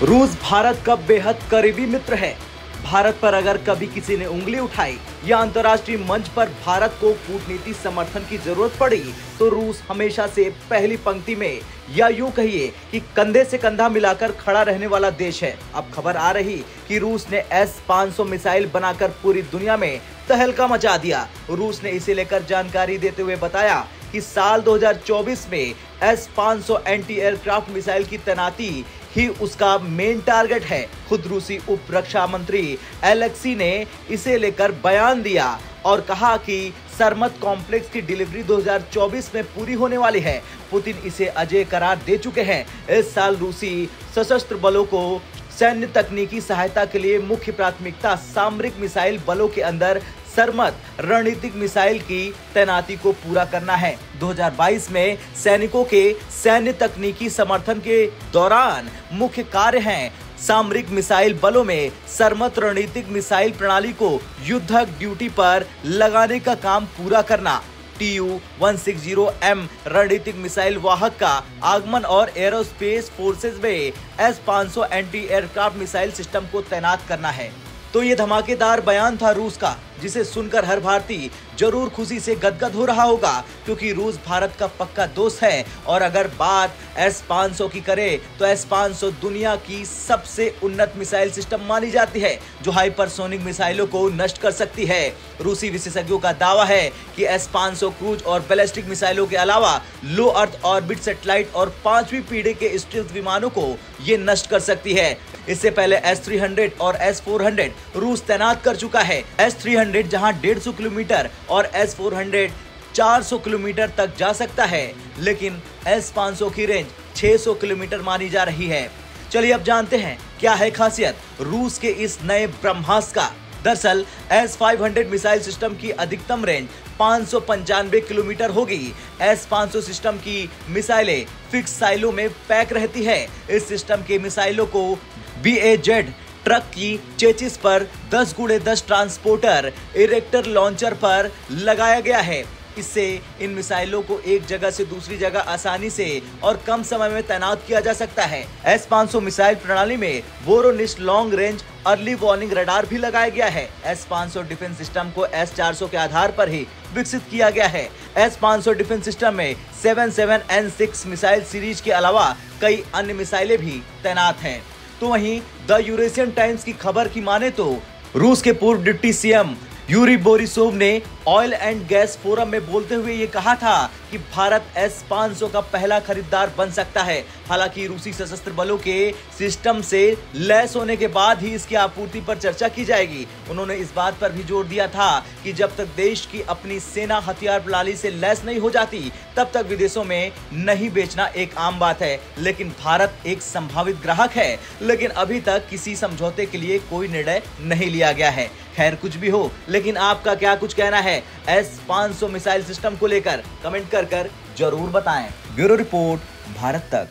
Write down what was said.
रूस भारत का बेहद करीबी मित्र है। भारत पर अगर कभी किसी ने उंगली उठाई या अंतर्राष्ट्रीय मंच पर भारत को कूटनीतिक समर्थन की जरूरत पड़ी तो रूस हमेशा से पहली पंक्ति में, या यूं कहिए कि कंधे से कंधा मिलाकर खड़ा रहने वाला देश है। अब खबर आ रही कि रूस ने S-500 मिसाइल बनाकर पूरी दुनिया में तहलका मचा दिया। रूस ने इसे लेकर जानकारी देते हुए बताया कि साल 2024 में S-500 एंटी एयरक्राफ्ट मिसाइल की तैनाती ही उसका मेन टारगेट है। खुद रूसी उप रक्षा मंत्री एलेक्सी ने इसे लेकर बयान दिया और कहा कि सरमत कॉम्प्लेक्स की डिलीवरी 2024 में पूरी होने वाली है। पुतिन इसे अजेय करार दे चुके हैं। इस साल रूसी सशस्त्र बलों को सैन्य तकनीकी सहायता के लिए मुख्य प्राथमिकता सामरिक मिसाइल बलों के अंदर सरमत रणनीतिक मिसाइल की तैनाती को पूरा करना है। 2022 में सैनिकों के सैन्य तकनीकी समर्थन के दौरान मुख्य कार्य हैं सामरिक मिसाइल बलों में सरमत रणनीतिक मिसाइल प्रणाली को युद्धक ड्यूटी पर लगाने का काम पूरा करना। Tu-160M रणनीतिक मिसाइल वाहक का आगमन और एरोस्पेस फोर्सेज में S-500 anti aircraft missile system को तैनात करना है। तो ये धमाकेदार बयान था रूस का, जिसे सुनकर हर भारतीय जरूर खुशी से गदगद हो रहा होगा, क्योंकि रूस भारत का पक्का दोस्त है। और अगर बात S-500 की करें तो S-500 दुनिया की सबसे उन्नत मिसाइल सिस्टम मानी जाती है, जो हाइपरसोनिक मिसाइलों को नष्ट कर सकती है। रूसी विशेषज्ञों का दावा है कि S-500 क्रूज और बैलिस्टिक मिसाइलों के अलावा लो अर्थ ऑर्बिट सैटेलाइट और 5वीं पीढ़ी के स्टील्थ विमानों को ये नष्ट कर सकती है। इससे पहले S-300 और S-400 रूस तैनात कर चुका है। S-300 जहां 150 किलोमीटर और S-400 400 किलोमीटर तक जा सकता है, लेकिन S-500 की रेंज 600 किलोमीटर मानी जा रही है। चलिए अब जानते हैं क्या है खासियत रूस के इस नए ब्रह्मास्त्र का। दरअसल S-500 मिसाइल सिस्टम की अधिकतम रेंज 595 किलोमीटर होगी। S-500 सिस्टम की मिसाइलें फिक्स साइलों में पैक रहती है। इस सिस्टम के मिसाइलों को BAZ ट्रक की चेचिस पर 10x10 ट्रांसपोर्टर इरेक्टर लॉन्चर पर लगाया गया है। इससे इन मिसाइलों को एक जगह से दूसरी जगह आसानी से और कम समय में तैनात किया जा सकता है। S-500 मिसाइल प्रणाली में Voronezh long range early warning radar भी लगाया गया है। S-500 डिफेंस सिस्टम को S-400 के आधार पर ही विकसित किया गया है। S-500 डिफेंस सिस्टम में 77N6 मिसाइल सीरीज के अलावा कई अन्य मिसाइलें भी तैनात हैं। तो वहीं द यूरेशियन टाइम्स की खबर की माने तो रूस के पूर्व डिप्टी CM यूरी बोरिसोव ने ऑयल एंड गैस फोरम में बोलते हुए ये कहा था कि भारत S-500 का पहला खरीदार बन सकता है। हालांकि रूसी सशस्त्र बलों के सिस्टम से लैस होने के बाद ही इसकी आपूर्ति पर चर्चा की जाएगी। उन्होंने इस बात पर भी जोर दिया था कि जब तक देश की अपनी सेना हथियार प्रणाली से लैस नहीं हो जाती, तब तक विदेशों में नहीं बेचना एक आम बात है। लेकिन भारत एक संभावित ग्राहक है, लेकिन अभी तक किसी समझौते के लिए कोई निर्णय नहीं लिया गया है। खैर कुछ भी हो, लेकिन आपका क्या कुछ कहना है S-500 मिसाइल सिस्टम को लेकर कमेंट कर जरूर बताएं। ब्यूरो रिपोर्ट, भारत तक।